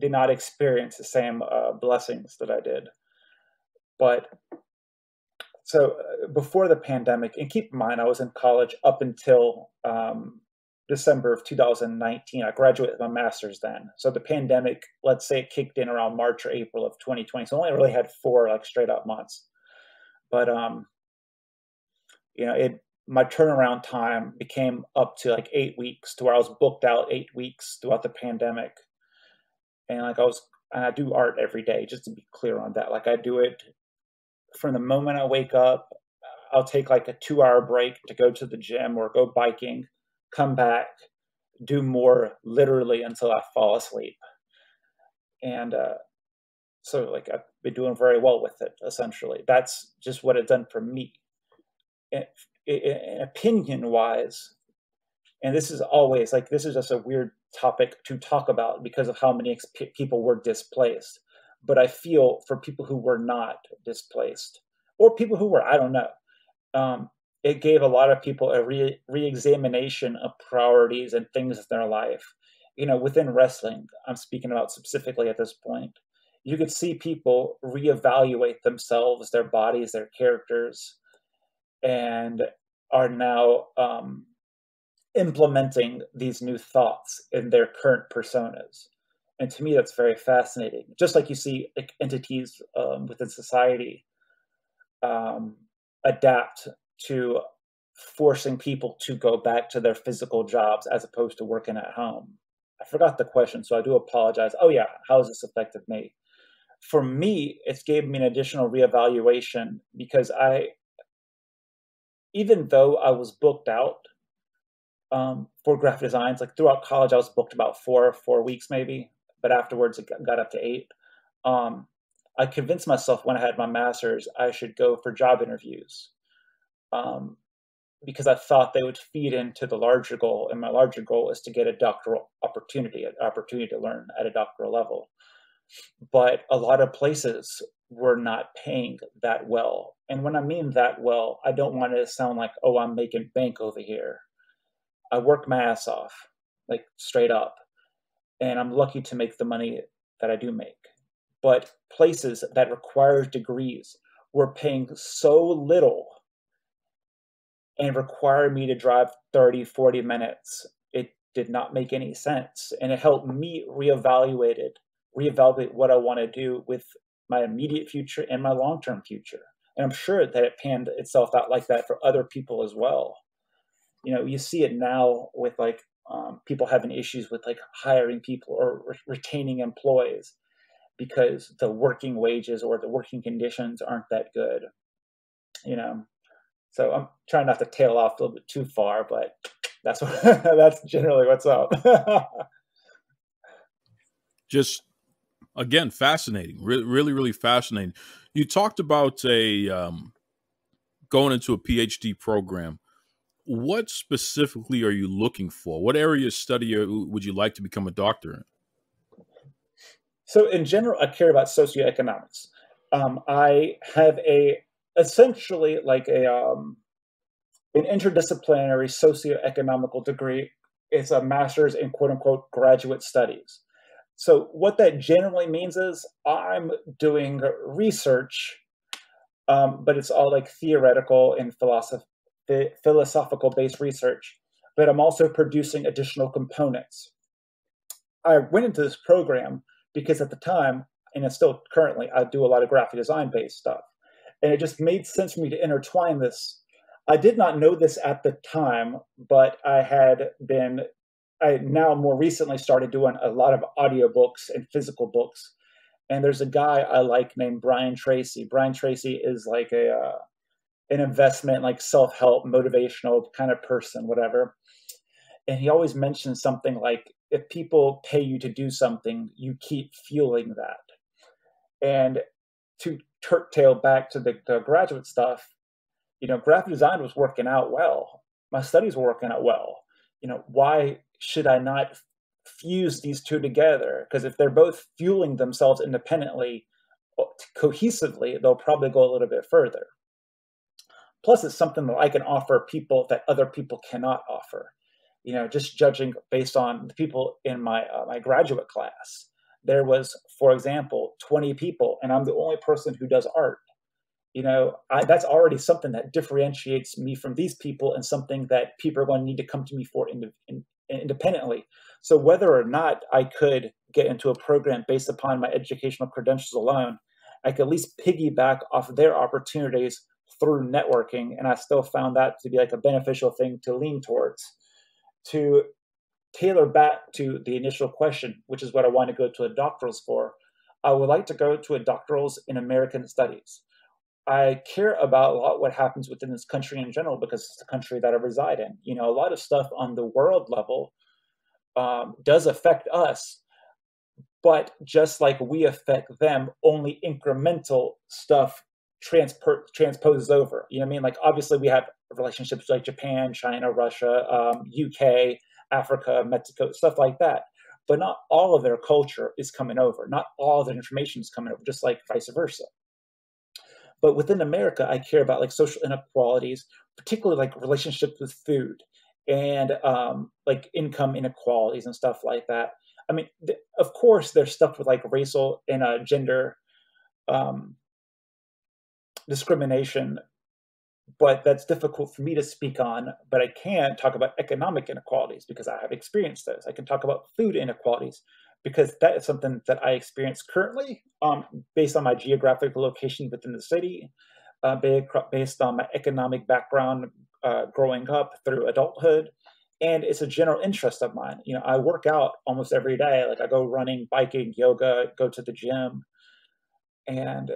did not experience the same blessings that I did. But so before the pandemic, and keep in mind, I was in college up until December of 2019. I graduated with my master's then. So the pandemic, let's say it kicked in around March or April of 2020. So I only really had 4 like straight up months. But my turnaround time became up to like 8 weeks, to where I was booked out 8 weeks throughout the pandemic. And I do art every day, just to be clear on that. Like I do it from the moment I wake up. I'll take like a 2-hour break to go to the gym or go biking, come back, do more literally until I fall asleep. And so like I've been doing very well with it, essentially. That's just what it's done for me. In opinion wise, and this is always like, this is just a weird topic to talk about because of how many people were displaced. But I feel for people who were not displaced, or people who were, I don't know, it gave a lot of people a re-examination of priorities and things in their life. Within wrestling, I'm speaking about specifically at this point, you could see people reevaluate themselves, their bodies, their characters, and are now implementing these new thoughts in their current personas. And to me, that's very fascinating. Just like you see like entities within society adapt to forcing people to go back to their physical jobs as opposed to working at home. I forgot the question, so I do apologize. Oh yeah, how has this affected me? For me, it's gave me an additional reevaluation because even though I was booked out for graphic designs, like throughout college, I was booked about four weeks maybe, but afterwards it got up to 8. I convinced myself when I had my master's, I should go for job interviews because I thought they would feed into the larger goal. And my larger goal is to get a doctoral opportunity, an opportunity to learn at a doctoral level. But a lot of places were not paying that well. And when I mean that well, I don't want it to sound like, oh, I'm making bank over here. I work my ass off, like straight up. And I'm lucky to make the money that I do make. But places that require degrees were paying so little and required me to drive 30, 40 minutes. It did not make any sense. And it helped me reevaluate what I want to do with my immediate future and my long-term future. And I'm sure that it panned itself out like that for other people as well. You know, you see it now with like people having issues with like hiring people or retaining employees because the working wages or the working conditions aren't that good, you know. So I'm trying not to tail off a little bit too far, but that's that's generally what's up. Just again, fascinating, really, really fascinating. You talked about going into a PhD program. What specifically are you looking for? What area of study would you like to become a doctor in? So in general, I care about socioeconomics. I have essentially like an interdisciplinary socioeconomical degree. It's a master's in quote unquote graduate studies. So what that generally means is I'm doing research, but it's all like theoretical and philosophical based research, but I'm also producing additional components. I went into this program because at the time, and it's still currently, I do a lot of graphic design based stuff. And it just made sense for me to intertwine this. I did not know this at the time, but I now more recently started doing a lot of audiobooks and physical books. And there's a guy I like named Brian Tracy. Brian Tracy is like an investment, like self-help, motivational kind of person, whatever. And he always mentions something like, if people pay you to do something, you keep fueling that. And to tail back to the graduate stuff, you know, graphic design was working out well. My studies were working out well. You know, why should I not fuse these two together? Because if they're both fueling themselves independently, cohesively, they'll probably go a little bit further. Plus, it's something that I can offer people that other people cannot offer. You know, just judging based on the people in my graduate class, there was, for example, 20 people, and I'm the only person who does art. You know, that's already something that differentiates me from these people and something that people are going to need to come to me for independently. So whether or not I could get into a program based upon my educational credentials alone, I could at least piggyback off their opportunities through networking. And I still found that to be like a beneficial thing to lean towards. To tailor back to the initial question, which is what I want to go to a doctorals for, I would like to go to a doctorals in American studies. I care about a lot what happens within this country in general because it's the country that I reside in. You know, a lot of stuff on the world level does affect us, but just like we affect them, only incremental stuff transposes over. You know what I mean? Like, obviously we have relationships like Japan, China, Russia, UK, Africa, Mexico, stuff like that. But not all of their culture is coming over. Not all of their information is coming over, just like vice versa. But within America, I care about like social inequalities, particularly like relationships with food and like income inequalities and stuff like that. I mean, of course, there's stuff with like racial and gender discrimination, but that's difficult for me to speak on. But I can talk about economic inequalities because I have experienced those. I can talk about food inequalities because that is something that I experience currently based on my geographical location within the city, based on my economic background growing up through adulthood. And it's a general interest of mine. You know, I work out almost every day. Like I go running, biking, yoga, go to the gym. And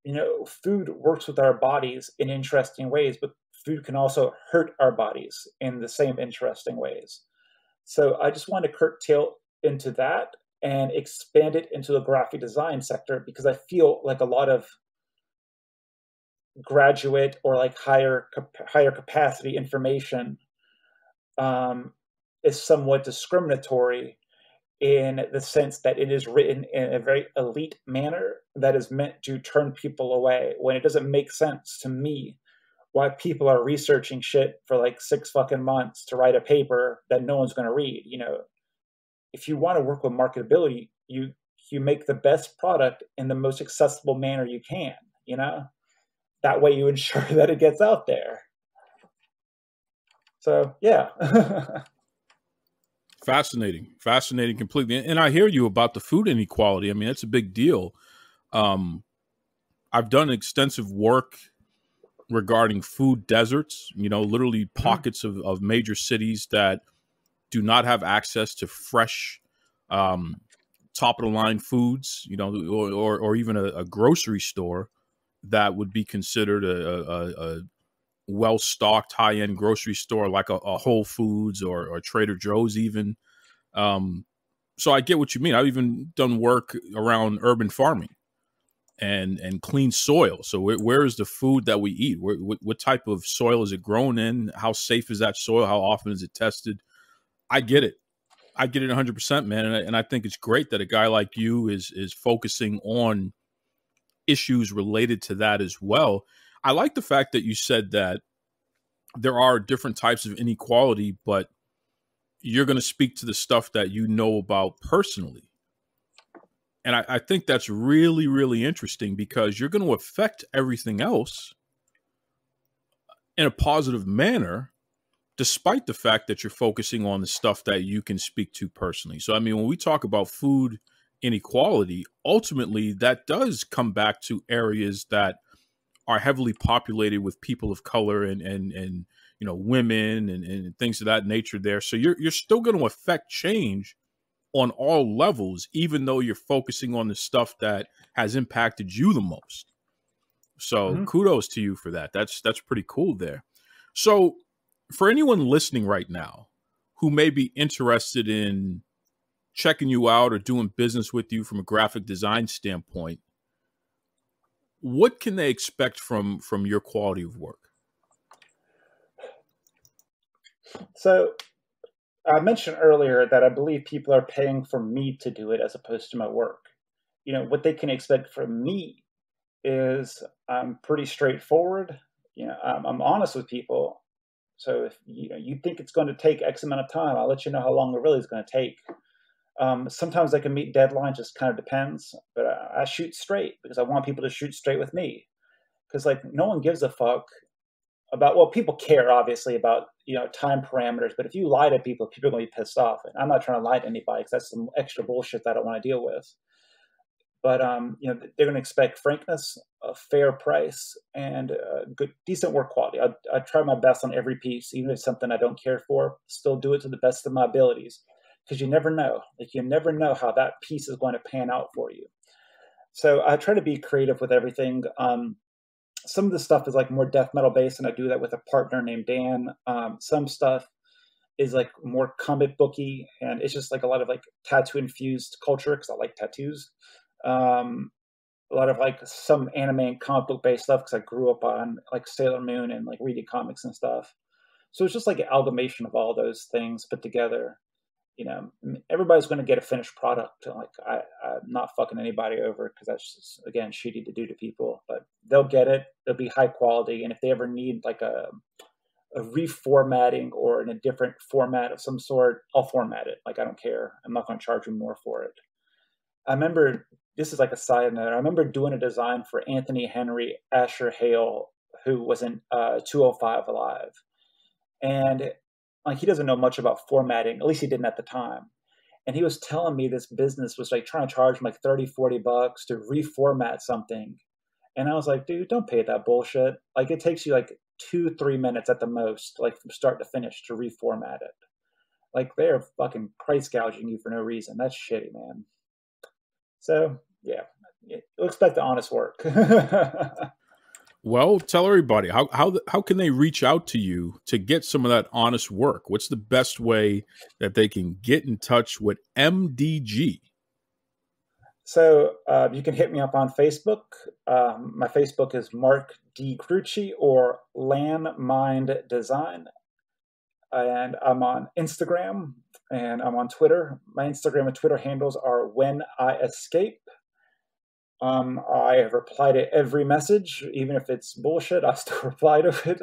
you know, food works with our bodies in interesting ways, but food can also hurt our bodies in the same interesting ways. So I just want to curtail into that and expand it into the graphic design sector because I feel like a lot of graduate or like higher capacity information is somewhat discriminatory in the sense that it is written in a very elite manner that is meant to turn people away when it doesn't make sense to me why people are researching shit for like 6 fucking months to write a paper that no one's going to read. You know, if you want to work with marketability, you make the best product in the most accessible manner you can, you know? That way you ensure that it gets out there. So, yeah. Fascinating completely. And I hear you about the food inequality. I mean, that's a big deal. I've done extensive work regarding food deserts, you know, literally pockets of major cities that do not have access to fresh, top of the line foods, you know, or even a grocery store that would be considered a well-stocked high-end grocery store like a Whole Foods or Trader Joe's even. So I get what you mean. I've even done work around urban farming and clean soil. So where is the food that we eat? What type of soil is it grown in? How safe is that soil? How often is it tested? I get it. I get it 100%, man. And I think it's great that a guy like you is focusing on issues related to that as well. I like the fact that you said that there are different types of inequality, but you're going to speak to the stuff that you know about personally. And I think that's really, really interesting because you're going to affect everything else in a positive manner, despite the fact that you're focusing on the stuff that you can speak to personally. So, I mean, when we talk about food inequality, ultimately that does come back to areas that are heavily populated with people of color and you know, women and things of that nature there. So you're still going to affect change on all levels, even though you're focusing on the stuff that has impacted you the most. So kudos to you for that. That's pretty cool there. So for anyone listening right now who may be interested in checking you out or doing business with you from a graphic design standpoint, what can they expect from your quality of work? So I mentioned earlier that I believe people are paying for me to do it as opposed to my work. You know, what they can expect from me is I'm pretty straightforward. You know, I'm honest with people. So if you think it's going to take X amount of time, I'll let you know how long it really is going to take. Sometimes I can meet deadlines, just kind of depends. But I shoot straight because I want people to shoot straight with me. Because like no one gives a fuck about, well, people care obviously about, you know, time parameters, but if you lie to people, people are going to be pissed off. And I'm not trying to lie to anybody because that's some extra bullshit that I don't want to deal with. But you know, they're going to expect frankness, a fair price, and good, decent work quality. I try my best on every piece, even if it's something I don't care for. Still do it to the best of my abilities, because you never know. Like you never know how that piece is going to pan out for you. So I try to be creative with everything. Some of the stuff is like more death metal based, and I do that with a partner named Dan. Some stuff is like more comic booky, and it's just like a lot of like tattoo infused culture because I like tattoos. A lot of like some anime and comic book based stuff because I grew up on like Sailor Moon and like reading comics and stuff. So it's just like an amalgamation of all those things put together. You know, everybody's going to get a finished product. Like I'm not fucking anybody over because that's just, again, shitty to do to people. But they'll get it. It'll be high quality, and if they ever need like a a reformatting or in a different format of some sort, I'll format it. Like, I don't care. I'm not going to charge you more for it. I remember, this is like a side note, I remember doing a design for Anthony Henry Asher Hale, who was in 205 Live. And like, he doesn't know much about formatting, at least he didn't at the time. And he was telling me this business was like trying to charge him like $30-$40 to reformat something. And I was like, dude, don't pay that bullshit. Like, it takes you like 2-3 minutes at the most, like from start to finish, to reformat it. Like, they're fucking price gouging you for no reason. That's shitty, man. So yeah, expect the honest work. Well, tell everybody how can they reach out to you to get some of that honest work? What's the best way that they can get in touch with MDG? So you can hit me up on Facebook. My Facebook is Mark D. Gruchy or Landmind Design. And I'm on Instagram and I'm on Twitter. My Instagram and Twitter handles are When I Escape. I have replied to every message, even if it's bullshit. I still reply to it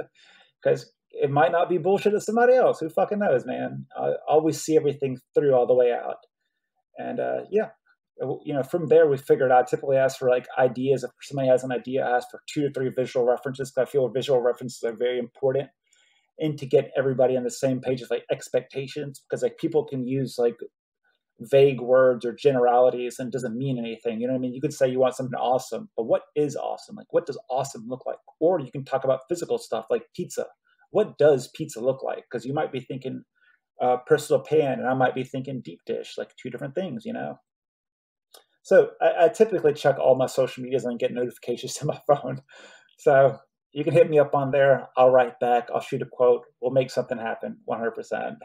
because it might not be bullshit to somebody else. Who fucking knows, man? I always see everything through all the way out. And yeah, you know, from there we figured out. I typically ask for like ideas. If somebody has an idea, I ask for 2 to 3 visual references because I feel visual references are very important. And to get everybody on the same page of like expectations, because like people can use like vague words or generalities and it doesn't mean anything. You know what I mean? You could say you want something awesome, but what is awesome? Like, what does awesome look like? Or you can talk about physical stuff like pizza. What does pizza look like? Because you might be thinking personal pan and I might be thinking deep dish, like 2 different things, you know? So I typically check all my social medias and get notifications to my phone. So you can hit me up on there. I'll write back. I'll shoot a quote. We'll make something happen 100%.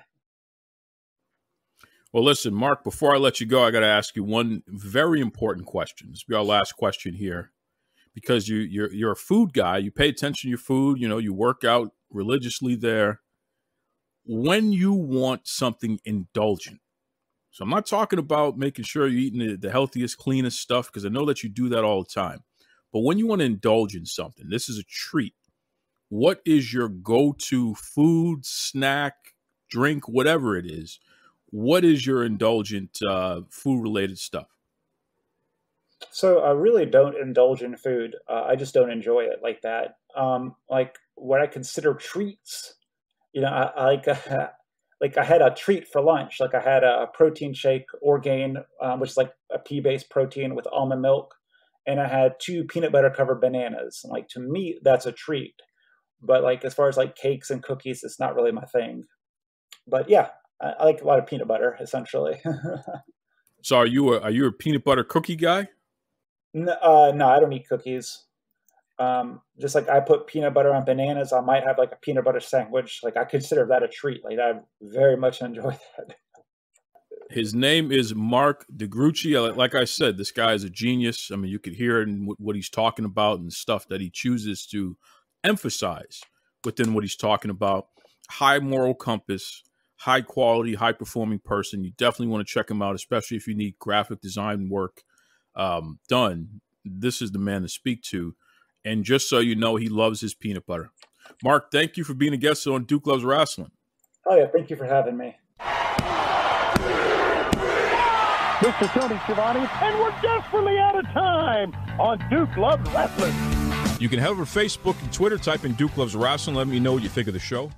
Well, listen, Mark, before I let you go, I got to ask you one very important question. This will be our last question here, because you're a food guy. You pay attention to your food. You know, you work out religiously there. When you want something indulgent, so I'm not talking about making sure you're eating the healthiest, cleanest stuff, because I know that you do that all the time. But when you want to indulge in something, this is a treat. What is your go-to food, snack, drink, whatever it is? What is your indulgent food-related stuff? So I really don't indulge in food. I just don't enjoy it like that. Like what I consider treats, you know, like I had a treat for lunch. Like I had a protein shake, Orgain, which is like a pea-based protein with almond milk. And I had 2 peanut butter covered bananas. Like, to me, that's a treat. But like, as far as like cakes and cookies, it's not really my thing. But yeah, I like a lot of peanut butter, essentially. So are you a peanut butter cookie guy? No, I don't eat cookies. Just like I put peanut butter on bananas, I might have like a peanut butter sandwich. Like, I consider that a treat. Like, I very much enjoy that. His name is Mark DeGruchy. Like I said, this guy is a genius. I mean, you could hear it in what he's talking about and stuff that he chooses to emphasize within what he's talking about. High moral compass, high quality, high performing person. You definitely want to check him out, especially if you need graphic design work done. This is the man to speak to. And just so you know, he loves his peanut butter. Mark, thank you for being a guest on Duke Loves Rasslin. Oh yeah, thank you for having me. Mr. Tony Schiavone, and we're desperately out of time on Duke Loves Rasslin. You can head over to Facebook and Twitter, type in Duke Loves Rasslin. Let me know what you think of the show.